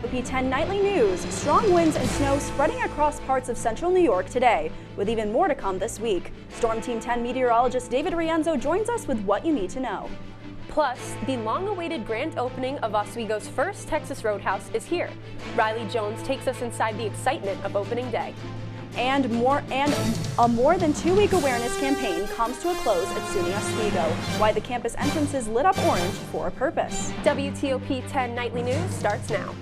WTOP 10 Nightly News. Strong winds and snow spreading across parts of central New York today, with even more to come this week. Storm Team 10 meteorologist David Rienzo joins us with what you need to know. Plus, the long-awaited grand opening of Oswego's first Texas Roadhouse is here. Riley Jones takes us inside the excitement of opening day. And a more than 2-week awareness campaign comes to a close at SUNY Oswego. Why the campus entrances lit up orange for a purpose. WTOP 10 Nightly News starts now.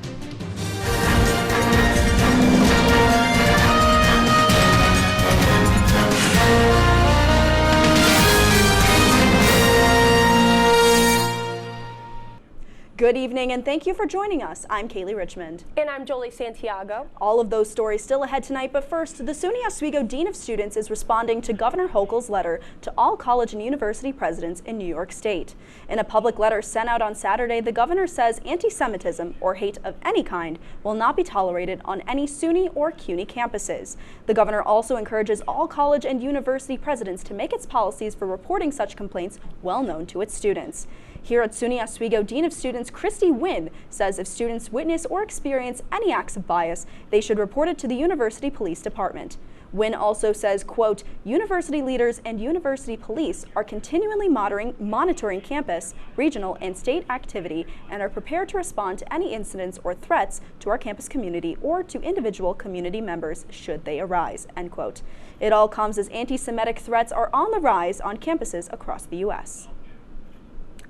Good evening and thank you for joining us. I'm Kaylee Richmond. And I'm Jolie Santiago. All of those stories still ahead tonight, but first, the SUNY Oswego Dean of Students is responding to Governor Hochul's letter to all college and university presidents in New York State. In a public letter sent out on Saturday, the governor says anti-Semitism or hate of any kind will not be tolerated on any SUNY or CUNY campuses. The governor also encourages all college and university presidents to make its policies for reporting such complaints well known to its students. Here at SUNY Oswego, Dean of Students Christy Wynn says if students witness or experience any acts of bias, they should report it to the University Police Department. Wynn also says, quote, university leaders and university police are continually monitoring campus, regional, and state activity and are prepared to respond to any incidents or threats to our campus community or to individual community members should they arise, end quote. It all comes as anti-Semitic threats are on the rise on campuses across the U.S.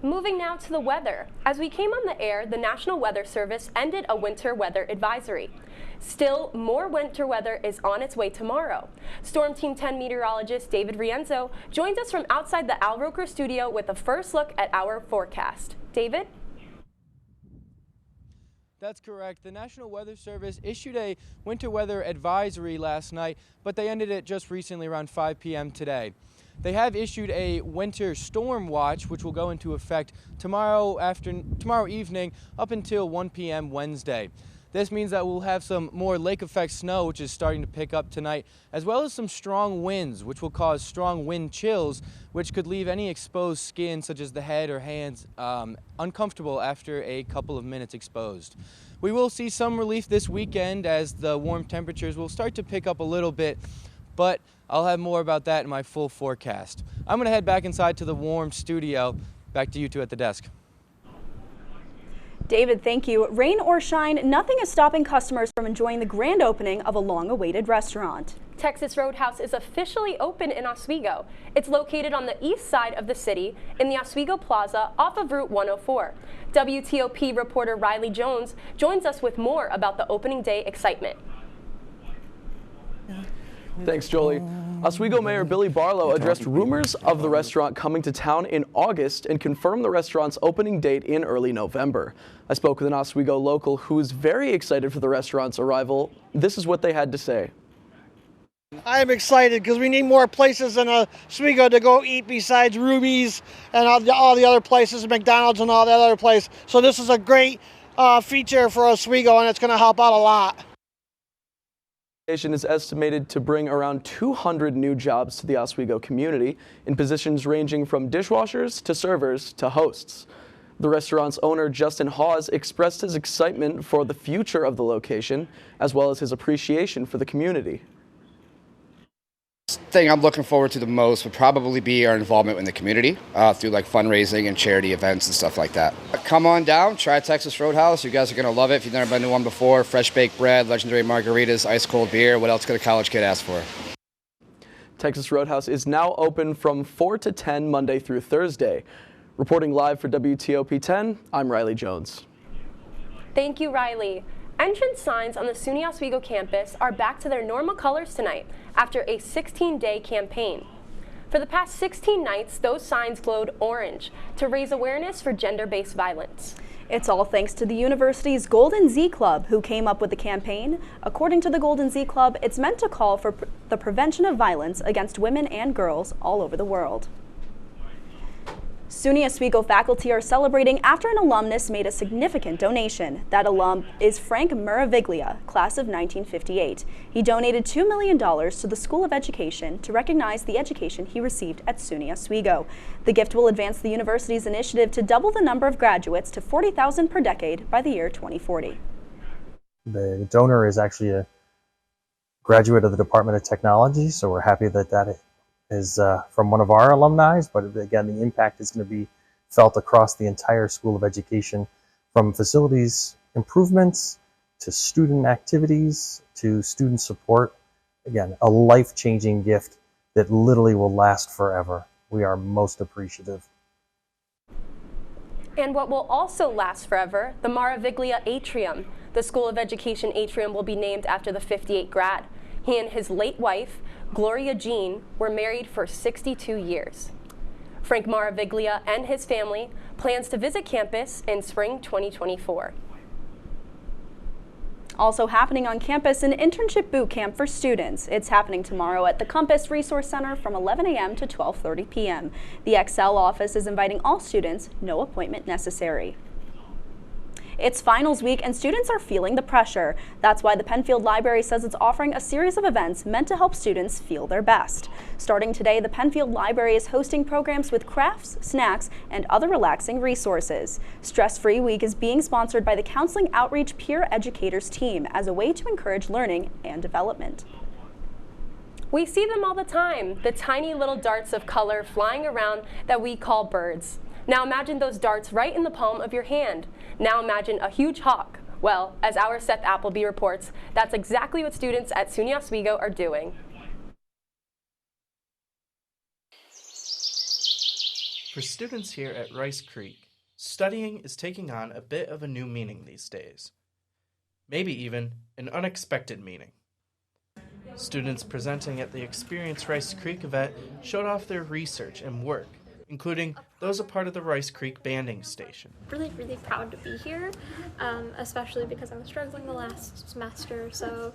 Moving now to the weather. As we came on the air, the National Weather Service ended a winter weather advisory. Still, more winter weather is on its way tomorrow. Storm Team 10 meteorologist David Rienzo joins us from outside the Al Roker studio with a first look at our forecast. David? That's correct. The National Weather Service issued a winter weather advisory last night, but they ended it just recently around 5 p.m. today. They have issued a winter storm watch, which will go into effect tomorrow evening up until 1 p.m. Wednesday. This means that we'll have some more lake effect snow, which is starting to pick up tonight, as well as some strong winds, which will cause strong wind chills, which could leave any exposed skin, such as the head or hands, uncomfortable after a couple of minutes exposed. We will see some relief this weekend as the warm temperatures will start to pick up a little bit, but I'll have more about that in my full forecast. I'm going to head back inside to the warm studio. Back to you two at the desk. David, thank you. Rain or shine, nothing is stopping customers from enjoying the grand opening of a long-awaited restaurant. Texas Roadhouse is officially open in Oswego. It's located on the east side of the city in the Oswego Plaza off of Route 104. WTOP reporter Riley Jones joins us with more about the opening day excitement. Thanks, Jolie. Oswego Mayor Billy Barlow addressed rumors of the restaurant coming to town in August and confirmed the restaurant's opening date in early November. I spoke with an Oswego local who is very excited for the restaurant's arrival. This is what they had to say. I am excited because we need more places in Oswego to go eat besides Ruby's and all the other places, McDonald's and all that other place. So this is a great feature for Oswego, and it's going to help out a lot. Is estimated to bring around 200 new jobs to the Oswego community in positions ranging from dishwashers to servers to hosts. The restaurant's owner, Justin Hawes, expressed his excitement for the future of the location, as well as his appreciation for the community. Thing I'm looking forward to the most would probably be our involvement in the community through like fundraising and charity events and stuff like that. Come on down, try Texas Roadhouse. You guys are going to love it if you've never been to one before. Fresh baked bread, legendary margaritas, ice cold beer. What else could a college kid ask for? Texas Roadhouse is now open from 4 to 10 Monday through Thursday. Reporting live for WTOP 10, I'm Riley Jones. Thank you, Riley. Entrance signs on the SUNY Oswego campus are back to their normal colors tonight after a 16-day campaign. For the past 16 nights, those signs glowed orange to raise awareness for gender-based violence. It's all thanks to the university's Golden Z Club, who came up with the campaign. According to the Golden Z Club, it's meant to call for the prevention of violence against women and girls all over the world. SUNY Oswego faculty are celebrating after an alumnus made a significant donation. That alum is Frank Meraviglia, class of 1958. He donated $2 million to the School of Education to recognize the education he received at SUNY Oswego. The gift will advance the university's initiative to double the number of graduates to 40,000 per decade by the year 2040. The donor is actually a graduate of the Department of Technology, so we're happy that that is from one of our alumni, but again, the impact is going to be felt across the entire School of Education, from facilities improvements to student activities to student support. Again, a life-changing gift that literally will last forever. We are most appreciative. And what will also last forever, the Maraviglia Atrium. The School of Education Atrium will be named after the 58 grad. He and his late wife, Gloria Jean, were married for 62 years. Frank Maraviglia and his family plans to visit campus in spring 2024. Also happening on campus, an internship boot camp for students. It's happening tomorrow at the Compass Resource Center from 11 a.m. to 12:30 p.m. The Excel office is inviting all students, no appointment necessary. It's finals week and students are feeling the pressure. That's why the Penfield Library says it's offering a series of events meant to help students feel their best. Starting today, the Penfield Library is hosting programs with crafts, snacks, and other relaxing resources. Stress-Free Week is being sponsored by the Counseling Outreach Peer Educators team as a way to encourage learning and development. We see them all the time, the tiny little darts of color flying around that we call birds. Now imagine those darts right in the palm of your hand. Now imagine a huge hawk. Well, as our Seth Appleby reports, that's exactly what students at SUNY Oswego are doing. For students here at Rice Creek, studying is taking on a bit of a new meaning these days. Maybe even an unexpected meaning. Students presenting at the Experience Rice Creek event showed off their research and work, including those a part of the Rice Creek banding station. Really proud to be here, especially because I was struggling the last semester. So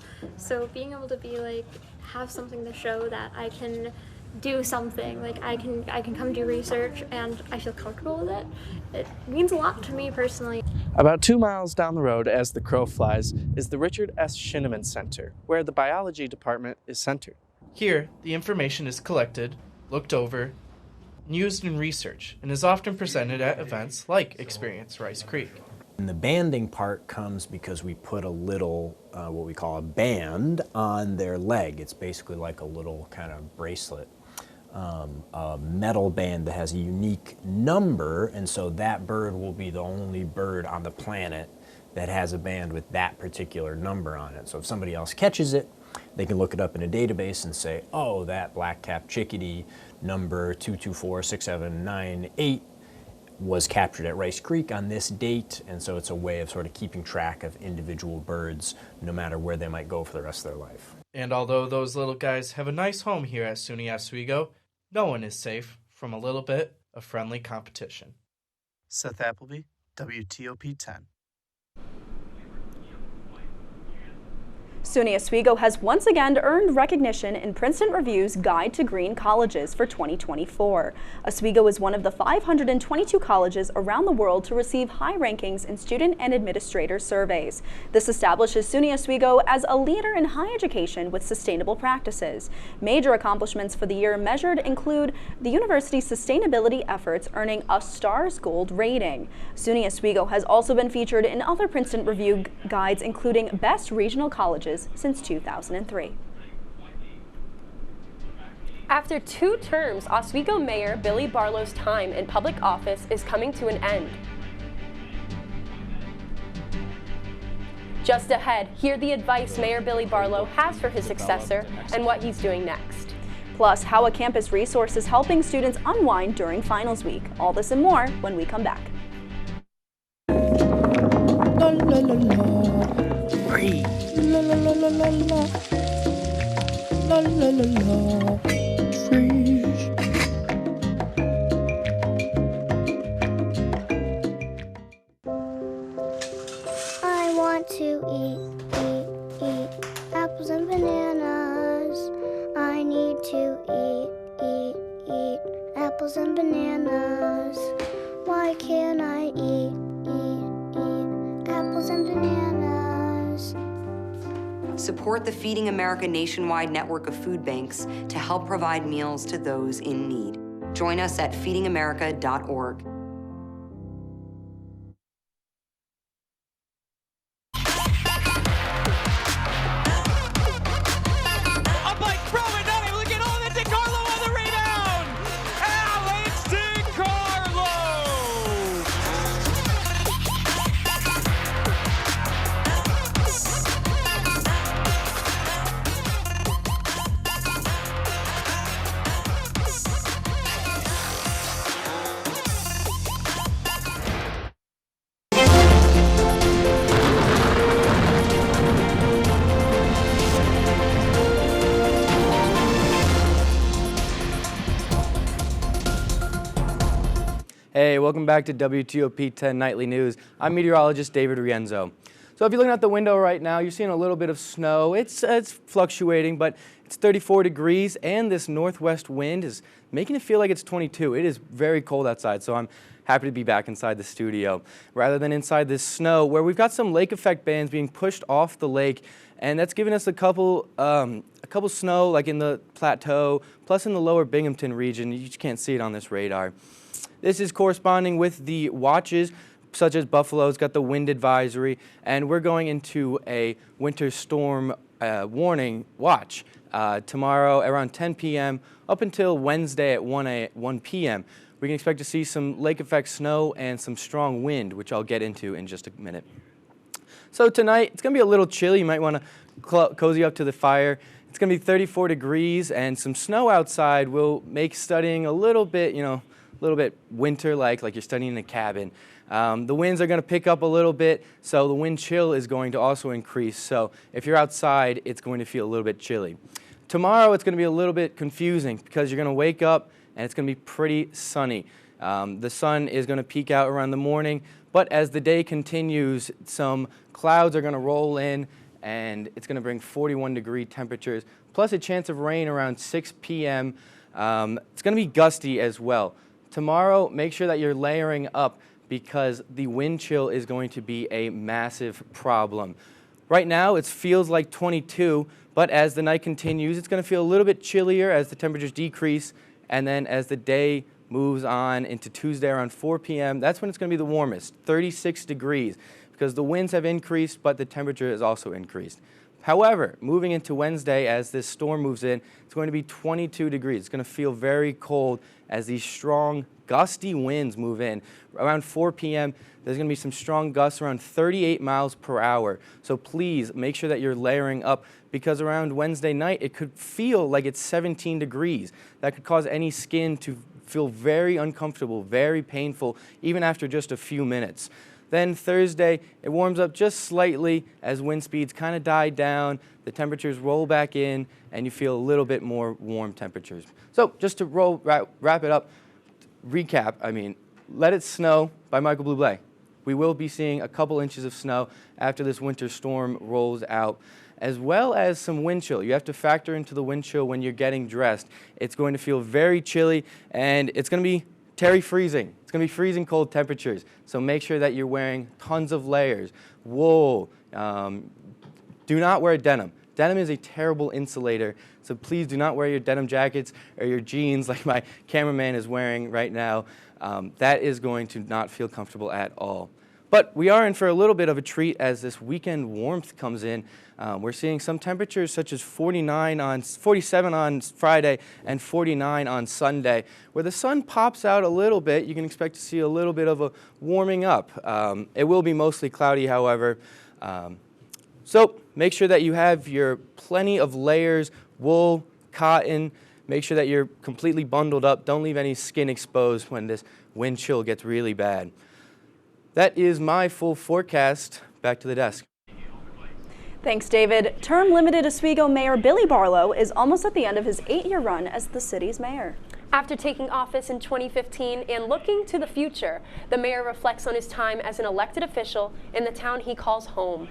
being able to be have something to show that I can do something, I can come do research and I feel comfortable with it. It means a lot to me personally. About 2 miles down the road as the crow flies is the Richard S. Shinneman Center, where the biology department is centered. Here, the information is collected, looked over, used in research, and is often presented at events like Experience Rice Creek. And the banding part comes because we put a little, what we call a band on their leg. It's basically like a little kind of bracelet, a metal band that has a unique number, and so that bird will be the only bird on the planet that has a band with that particular number on it. So if somebody else catches it, they can look it up in a database and say, oh, that black-capped chickadee number 2246798 was captured at Rice Creek on this date, and so it's a way of sort of keeping track of individual birds no matter where they might go for the rest of their life. And although those little guys have a nice home here at SUNY Oswego, no one is safe from a little bit of friendly competition. Seth Appleby, WTOP 10. SUNY Oswego has once again earned recognition in Princeton Review's Guide to Green Colleges for 2024. Oswego is one of the 522 colleges around the world to receive high rankings in student and administrator surveys. This establishes SUNY Oswego as a leader in higher education with sustainable practices. Major accomplishments for the year measured include the university's sustainability efforts earning a STARS Gold rating. SUNY Oswego has also been featured in other Princeton Review guides, including Best Regional Colleges since 2003. After 2 terms, Oswego Mayor Billy Barlow's time in public office is coming to an end. Just ahead, hear the advice Mayor Billy Barlow has for his successor and what he's doing next. Plus, how a campus resource is helping students unwind during finals week. All this and more when we come back. La, la, la, la. Breathe. La la la la la la. La la la la. Freeze. I want to eat apples and bananas. I need to eat apples and bananas. Why can't I eat apples and bananas? Support the Feeding America nationwide network of food banks to help provide meals to those in need. Join us at feedingamerica.org. Hey, welcome back to WTOP 10 Nightly News. I'm meteorologist David Rienzo. So if you're looking out the window right now, you're seeing a little bit of snow. It's fluctuating, but it's 34 degrees, and this northwest wind is making it feel like it's 22. It is very cold outside, so I'm happy to be back inside the studio rather than inside this snow, where we've got some lake effect bands being pushed off the lake, and that's giving us a couple snow like in the plateau, plus in the lower Binghamton region. You just can't see it on this radar. This is corresponding with the watches, such as Buffalo's got the wind advisory, and we're going into a winter storm warning watch tomorrow around 10 p.m. up until Wednesday at 1 p.m. We can expect to see some lake effect snow and some strong wind, which I'll get into in just a minute. So tonight, it's going to be a little chilly. You might want to cozy up to the fire. It's going to be 34 degrees, and some snow outside will make studying a little bit, winter-like, like you're studying in a cabin. The winds are going to pick up a little bit, so the wind chill is going to also increase. So if you're outside, it's going to feel a little bit chilly. Tomorrow, it's going to be a little bit confusing because you're going to wake up and it's going to be pretty sunny. The sun is going to peak out around the morning, but as the day continues, some clouds are going to roll in, and it's going to bring 41-degree temperatures, plus a chance of rain around 6 p.m. It's going to be gusty as well. Tomorrow, make sure that you're layering up because the wind chill is going to be a massive problem. Right now, it feels like 22, but as the night continues, it's going to feel a little bit chillier as the temperatures decrease, and then as the day moves on into Tuesday around 4 p.m., that's when it's going to be the warmest, 36 degrees, because the winds have increased, but the temperature has also increased. However, moving into Wednesday, as this storm moves in, it's going to be 22 degrees. It's going to feel very cold as these strong, gusty winds move in. Around 4 p.m., there's going to be some strong gusts around 38 miles per hour. So please make sure that you're layering up, because around Wednesday night, it could feel like it's 17 degrees. That could cause any skin to feel very uncomfortable, very painful, even after just a few minutes. Then Thursday, it warms up just slightly as wind speeds kind of die down, the temperatures roll back in, and you feel a little bit more warm temperatures. So just to wrap it up, recap, Let It Snow by Michael Bublé. We will be seeing a couple inches of snow after this winter storm rolls out, as well as some wind chill. You have to factor into the wind chill when you're getting dressed. It's going to feel very chilly, and it's going to be freezing. It's going to be freezing cold temperatures, so make sure that you're wearing tons of layers. Wool. Do not wear denim. Denim is a terrible insulator, so please do not wear your denim jackets or your jeans like my cameraman is wearing right now. That is going to not feel comfortable at all. But we are in for a little bit of a treat as this weekend warmth comes in. We're seeing some temperatures such as 47 on Friday and 49 on Sunday. Where the sun pops out a little bit, you can expect to see a little bit of a warming up. It will be mostly cloudy, however. So make sure that you have your plenty of layers, wool, cotton. Make sure that you're completely bundled up. Don't leave any skin exposed when this wind chill gets really bad. That is my full forecast. Back to the desk. Thanks, David. Term-limited Oswego Mayor Billy Barlow is almost at the end of his 8-year run as the city's mayor. After taking office in 2015 and looking to the future, the mayor reflects on his time as an elected official in the town he calls home.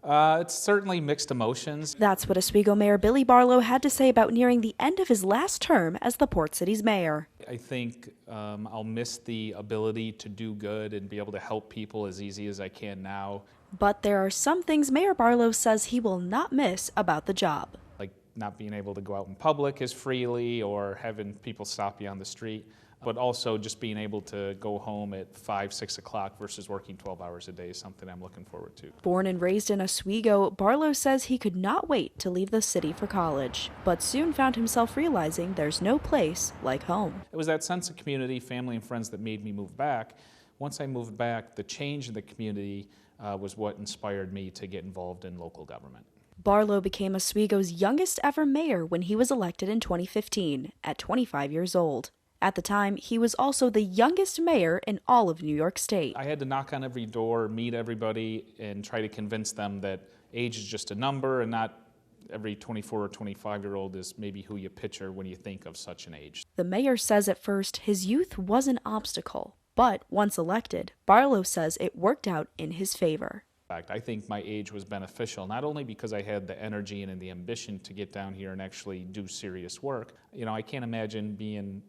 It's certainly mixed emotions. That's what Oswego Mayor Billy Barlow had to say about nearing the end of his last term as the Port City's mayor. I think I'll miss the ability to do good and be able to help people as easy as I can now. But there are some things Mayor Barlow says he will not miss about the job. Like not being able to go out in public as freely or having people stop you on the street. But also just being able to go home at 5, 6 o'clock versus working 12 hours a day is something I'm looking forward to. Born and raised in Oswego, Barlow says he could not wait to leave the city for college, but soon found himself realizing there's no place like home. It was that sense of community, family, and friends that made me move back. Once I moved back, the change in the community was what inspired me to get involved in local government. Barlow became Oswego's youngest ever mayor when he was elected in 2015, at 25 years old. At the time, he was also the youngest mayor in all of New York State. I had to knock on every door, meet everybody, and try to convince them that age is just a number and not every 24 or 25-year-old is maybe who you picture when you think of such an age. The mayor says at first his youth was an obstacle, but once elected, Barlow says it worked out in his favor. I think my age was beneficial, not only because I had the energy and the ambition to get down here and actually do serious work. You know, I can't imagine being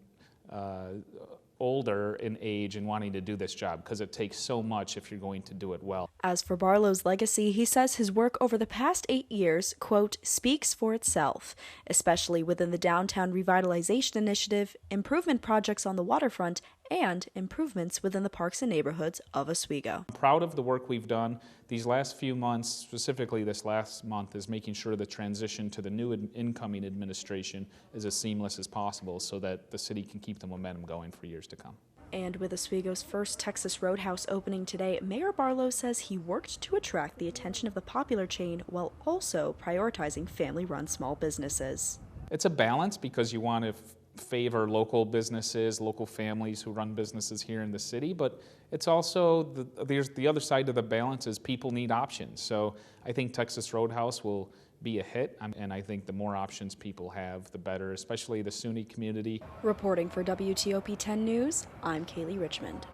older in age and wanting to do this job because it takes so much if you're going to do it well. As for Barlow's legacy, he says his work over the past 8 years, quote, speaks for itself, especially within the Downtown Revitalization Initiative, improvement projects on the waterfront, and improvements within the parks and neighborhoods of Oswego. I'm proud of the work we've done. These last few months, specifically this last month, is making sure the transition to the new incoming administration is as seamless as possible so that the city can keep the momentum going for years to come. And with Oswego's first Texas Roadhouse opening today, Mayor Barlow says he worked to attract the attention of the popular chain while also prioritizing family-run small businesses. It's a balance because you want to favor local businesses, local families who run businesses here in the city, but it's also, there's the other side of the balance is people need options. So I think Texas Roadhouse will be a hit, and I think the more options people have, the better, especially the SUNY community. Reporting for WTOP 10 News, I'm Kaylee Richmond.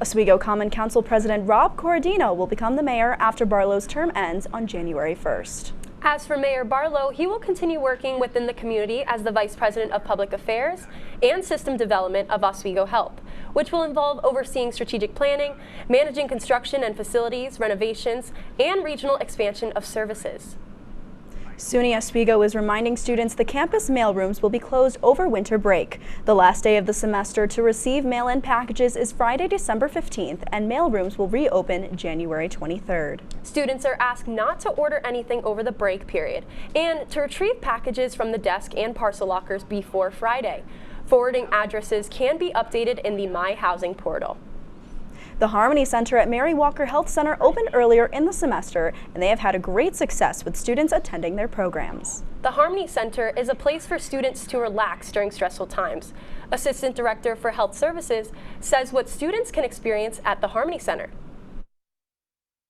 Oswego Common Council President Rob Corradino will become the mayor after Barlow's term ends on January 1st. As for Mayor Barlow, he will continue working within the community as the Vice President of Public Affairs and System Development of Oswego Help, which will involve overseeing strategic planning, managing construction and facilities, renovations, and regional expansion of services. SUNY Oswego is reminding students the campus mailrooms will be closed over winter break. The last day of the semester to receive mail-in packages is Friday, December 15th, and mailrooms will reopen January 23rd. Students are asked not to order anything over the break period and to retrieve packages from the desk and parcel lockers before Friday. Forwarding addresses can be updated in the My Housing portal. The Harmony Center at Mary Walker Health Center opened earlier in the semester, and they have had a great success with students attending their programs. The Harmony Center is a place for students to relax during stressful times. Assistant Director for Health Services says what students can experience at the Harmony Center.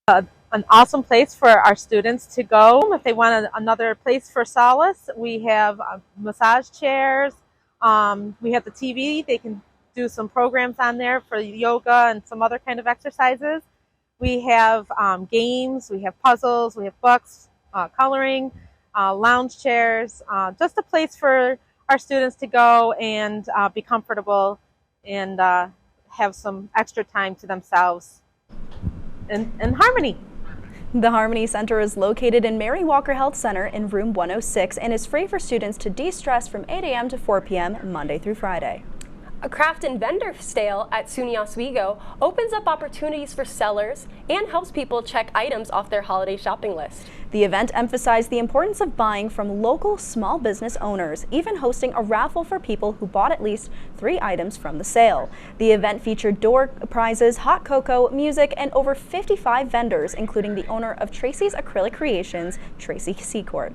An awesome place for our students to go. If they want another place for solace, we have massage chairs, we have the TV, they can do some programs on there for yoga and some other kind of exercises. We have games, we have puzzles, we have books, coloring, lounge chairs, just a place for our students to go and be comfortable and have some extra time to themselves in harmony. The Harmony Center is located in Mary Walker Health Center in room 106 and is free for students to de-stress from 8 a.m. to 4 p.m. Monday through Friday. A craft and vendor sale at SUNY Oswego opens up opportunities for sellers and helps people check items off their holiday shopping list. The event emphasized the importance of buying from local small business owners, even hosting a raffle for people who bought at least 3 items from the sale. The event featured door prizes, hot cocoa, music, and over 55 vendors, including the owner of Tracy's Acrylic Creations, Tracy Secord.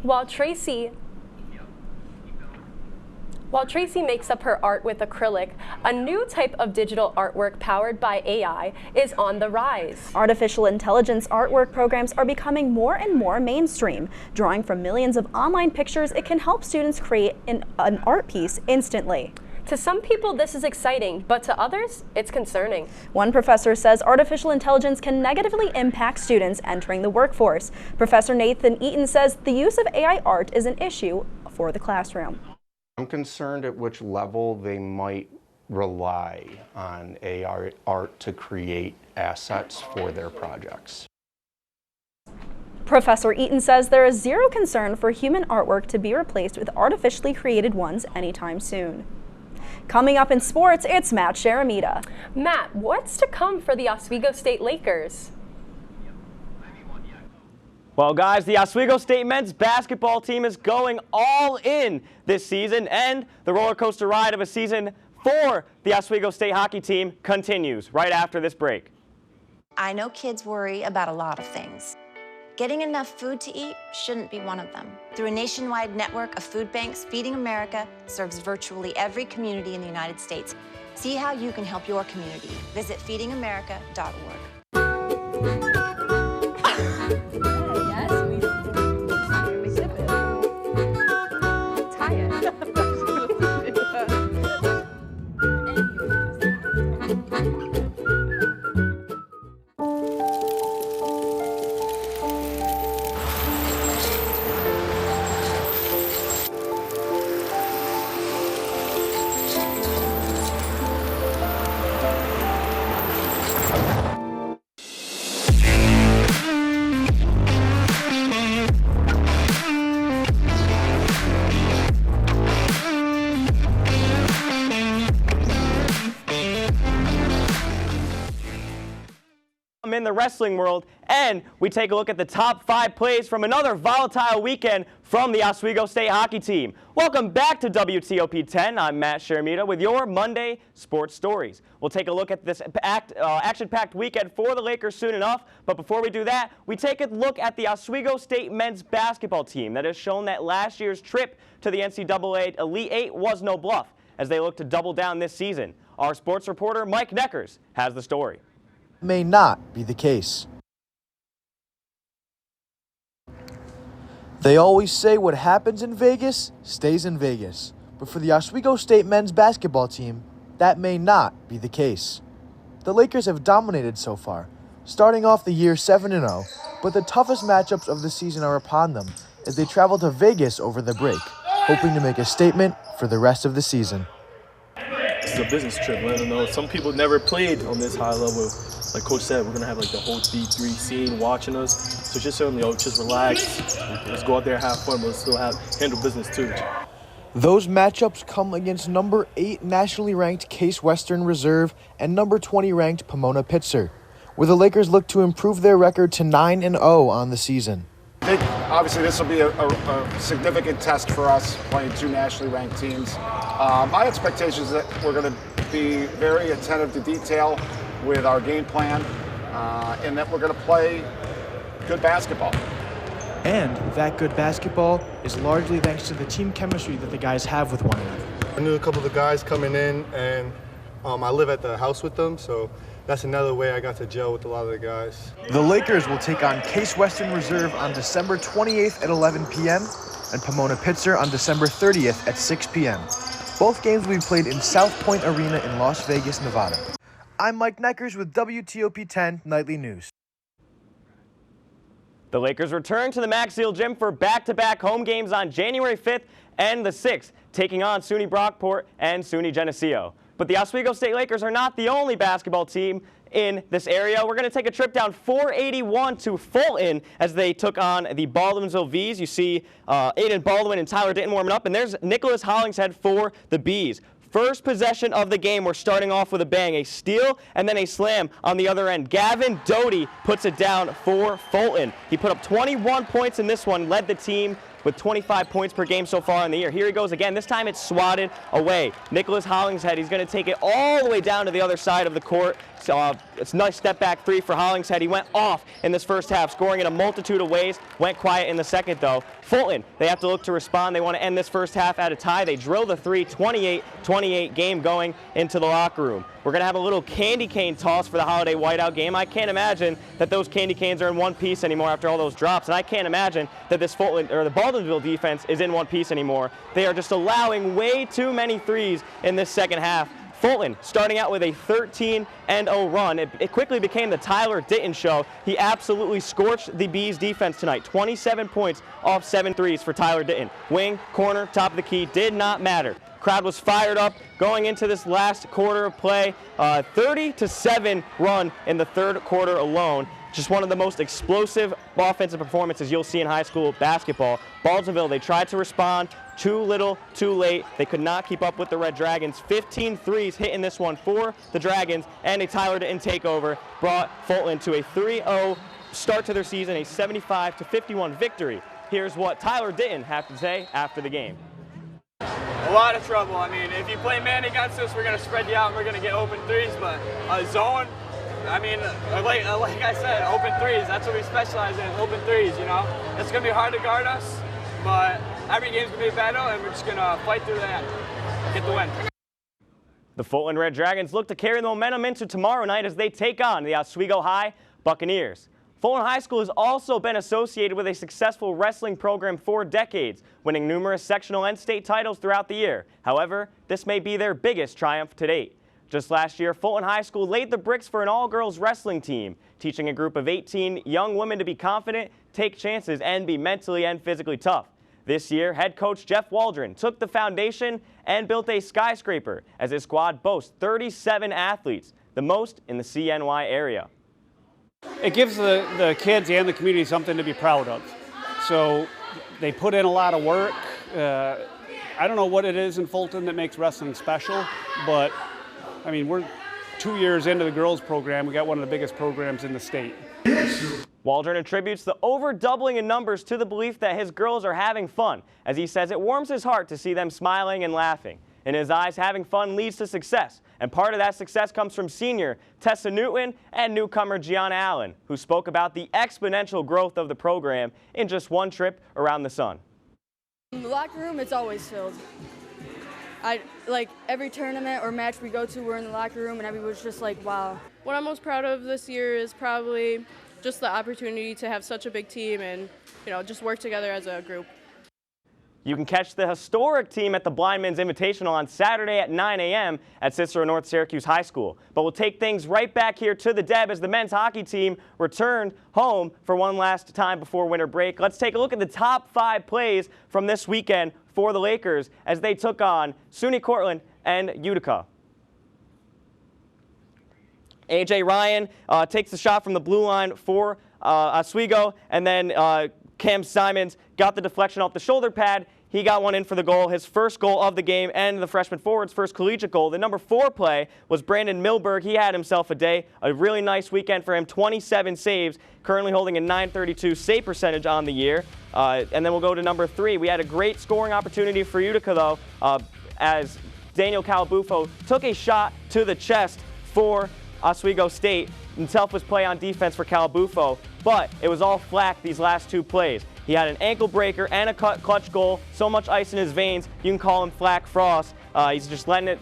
While Tracy makes up her art with acrylic, a new type of digital artwork powered by AI is on the rise. Artificial intelligence artwork programs are becoming more and more mainstream. Drawing from millions of online pictures, it can help students create an art piece instantly. To some people, this is exciting, but to others, it's concerning. One professor says artificial intelligence can negatively impact students entering the workforce. Professor Nathan Eaton says the use of AI art is an issue for the classroom. I'm concerned at which level they might rely on AI art to create assets for their projects. Professor Eaton says there is zero concern for human artwork to be replaced with artificially created ones anytime soon. Coming up in sports, it's Matt Sharamita. Matt, what's to come for the Oswego State Lakers? Well, guys, the Oswego State men's basketball team is going all in this season, and the roller coaster ride of a season for the Oswego State hockey team continues right after this break. I know kids worry about a lot of things. Getting enough food to eat shouldn't be one of them. Through a nationwide network of food banks, Feeding America serves virtually every community in the United States. See how you can help your community. Visit feedingamerica.org. in the wrestling world, and we take a look at the top 5 plays from another volatile weekend from the Oswego State hockey team. Welcome back to WTOP 10. I'm Matt Sharamita with your Monday Sports Stories. We'll take a look at this action-packed weekend for the Lakers soon enough, but before we do that, we take a look at the Oswego State men's basketball team that has shown that last year's trip to the NCAA Elite Eight was no bluff as they look to double down this season. Our sports reporter Mike Neckers has the story. May not be the case. They always say what happens in Vegas stays in Vegas, but for the Oswego State men's basketball team, that may not be the case. The Lakers have dominated so far, starting off the year 7-0, but the toughest matchups of the season are upon them as they travel to Vegas over the break, hoping to make a statement for the rest of the season. This is a business trip, let them know. Some people never played on this high level. Like Coach said, we're gonna have like the whole D3 scene watching us. So just certainly, just relax. Let's go out there, have fun, but still handle business too. Those matchups come against number 8 nationally ranked Case Western Reserve and number 20 ranked Pomona Pitzer, where the Lakers look to improve their record to 9-0 on the season. I think obviously this will be a significant test for us, playing 2 nationally ranked teams. My expectation is that we're going to be very attentive to detail with our game plan, and that we're going to play good basketball. And that good basketball is largely thanks to the team chemistry that the guys have with one another. I knew a couple of the guys coming in, and I live at the house with them, so that's another way I got to gel with a lot of the guys. The Lakers will take on Case Western Reserve on December 28th at 11 p.m. and Pomona Pitzer on December 30th at 6 p.m. Both games will be played in South Point Arena in Las Vegas, Nevada. I'm Mike Neckers with WTOP 10 Nightly News. The Lakers return to the Max Seal Gym for back-to-back home games on January 5th and the 6th, taking on SUNY Brockport and SUNY Geneseo. But the Oswego State Lakers are not the only basketball team in this area. We're going to take a trip down 481 to Fulton as they took on the Baldwinsville V's. You see Aiden Baldwin and Tyler Ditton warming up, and there's Nicholas Hollingshead for the B's. First possession of the game, we're starting off with a bang, a steal and then a slam on the other end. Gavin Doty puts it down for Fulton. He put up 21 points in this one, led the team with 25 points per game so far in the year. Here he goes again. This time it's swatted away. Nicholas Hollingshead, he's going to take it all the way down to the other side of the court. So, it's a nice step back 3 for Hollingshead. He went off in this first half, scoring in a multitude of ways. Went quiet in the second, though. Fulton, they have to look to respond. They want to end this first half at a tie. They drill the 3, 28-28 game going into the locker room. We're going to have a little candy cane toss for the Holiday Whiteout game. I can't imagine that those candy canes are in one piece anymore after all those drops, and I can't imagine that this Fulton or the Baldwinsville defense is in one piece anymore. They are just allowing way too many threes in this second half. Fulton starting out with a 13-0 run. It quickly became the Tyler Ditton show. He absolutely scorched the Bees defense tonight. 27 points off 7 threes for Tyler Ditton. Wing, corner, top of the key, did not matter. Crowd was fired up going into this last quarter of play. 30-7 run in the third quarter alone. Just one of the most explosive offensive performances you'll see in high school basketball. Baldwinsville, they tried to respond. Too little, too late. They could not keep up with the Red Dragons. 15 threes hit in this one for the Dragons, and a Tyler Ditton takeover brought Fulton to a 3-0 start to their season, a 75-51 victory. Here's what Tyler Ditton had to say after the game. A lot of trouble. I mean, if you play man against us, we're going to spread you out and we're going to get open threes, but zone, I mean, like I said, open threes, that's what we specialize in, open threes, you know. It's going to be hard to guard us, but every game's going to be a battle, and we're just going to fight through that and get the win. The Fulton Red Dragons look to carry the momentum into tomorrow night as they take on the Oswego High Buccaneers. Fulton High School has also been associated with a successful wrestling program for decades, winning numerous sectional and state titles throughout the year. However, this may be their biggest triumph to date. Just last year, Fulton High School laid the bricks for an all-girls wrestling team, teaching a group of 18 young women to be confident, take chances, and be mentally and physically tough. This year, head coach Jeff Waldron took the foundation and built a skyscraper as his squad boasts 37 athletes, the most in the CNY area. It gives the kids and the community something to be proud of. So they put in a lot of work. I don't know what it is in Fulton that makes wrestling special, but I mean, 2 years into the girls program, we got one of the biggest programs in the state. Waldron attributes the over-doubling in numbers to the belief that his girls are having fun, as he says it warms his heart to see them smiling and laughing. In his eyes, having fun leads to success, and part of that success comes from senior Tessa Newton and newcomer Gianna Allen, who spoke about the exponential growth of the program in just one trip around the sun. In the locker room, it's always filled. Like every tournament or match we go to, we're in the locker room and everyone's just like, wow. What I'm most proud of this year is probably just the opportunity to have such a big team and, just work together as a group. You can catch the historic team at the Blind Men's Invitational on Saturday at 9 a.m. at Cicero North Syracuse High School. But we'll take things right back here to the Deb as the men's hockey team returned home for one last time before winter break. Let's take a look at the top 5 plays from this weekend for the Lakers as they took on SUNY Cortland and Utica. A.J. Ryan takes the shot from the blue line for Oswego, and then Cam Simons got the deflection off the shoulder pad. He got one in for the goal, his first goal of the game and the freshman forward's first collegiate goal. The number 4 play was Brandon Milberg. He had himself a day, a really nice weekend for him, 27 saves, currently holding a .932 save percentage on the year. And then we'll go to number 3. We had a great scoring opportunity for Utica, though, as Daniel Calabufo took a shot to the chest for Oswego State. Himself was play on defense for Calabufo, but it was all Flack these last 2 plays. He had an ankle breaker and a clutch goal, so much ice in his veins, you can call him Flack Frost. He's just letting it,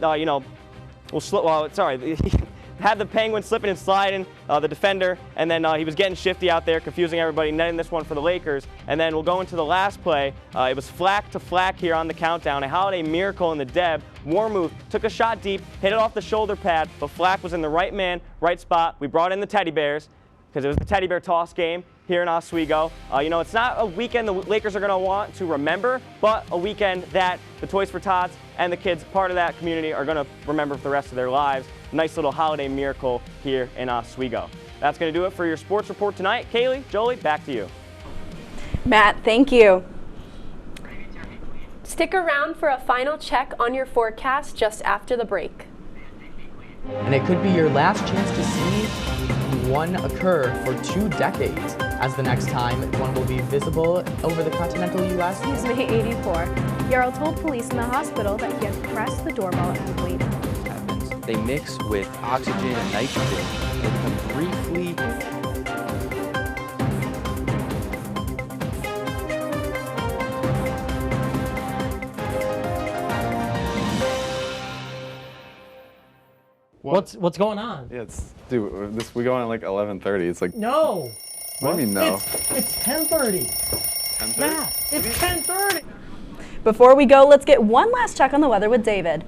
had the Penguins slipping and sliding, the defender, and then he was getting shifty out there, confusing everybody, netting this one for the Lakers. And then we'll go into the last play. It was Flack to Flack here on the countdown, a holiday miracle in the Deb. Warmuth took a shot deep, hit it off the shoulder pad, but Flack was in the right man, right spot. We brought in the Teddy Bears because it was the Teddy Bear toss game here in Oswego. It's not a weekend the Lakers are going to want to remember, but a weekend that the Toys for Tots and the kids part of that community are going to remember for the rest of their lives. Nice little holiday miracle here in Oswego. That's going to do it for your sports report tonight. Kaylee, Jolie, back to you. Matt, thank you. Stick around for a final check on your forecast just after the break. And it could be your last chance to see one occur for 2 decades, as the next time one will be visible over the continental U.S. He's May 84. Yarrow told police in the hospital that he had pressed the doorbell and waited. They mix with oxygen and nitrogen. They become briefly What's going on? Yeah, we go on at like 11:30. It's like No. What do you mean no? It's 10:30. 10:30? Matt, it's 10:30. Before we go, let's get one last check on the weather with David.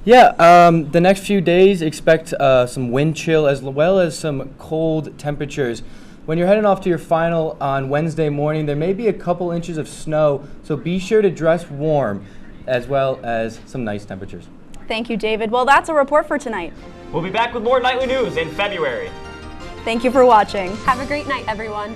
Yeah, the next few days expect some wind chill as well as some cold temperatures. When you're heading off to your final on Wednesday morning, there may be a couple inches of snow, so be sure to dress warm as well as some nice temperatures. Thank you, David. Well, that's a report for tonight. We'll be back with more nightly news in February. Thank you for watching. Have a great night, everyone.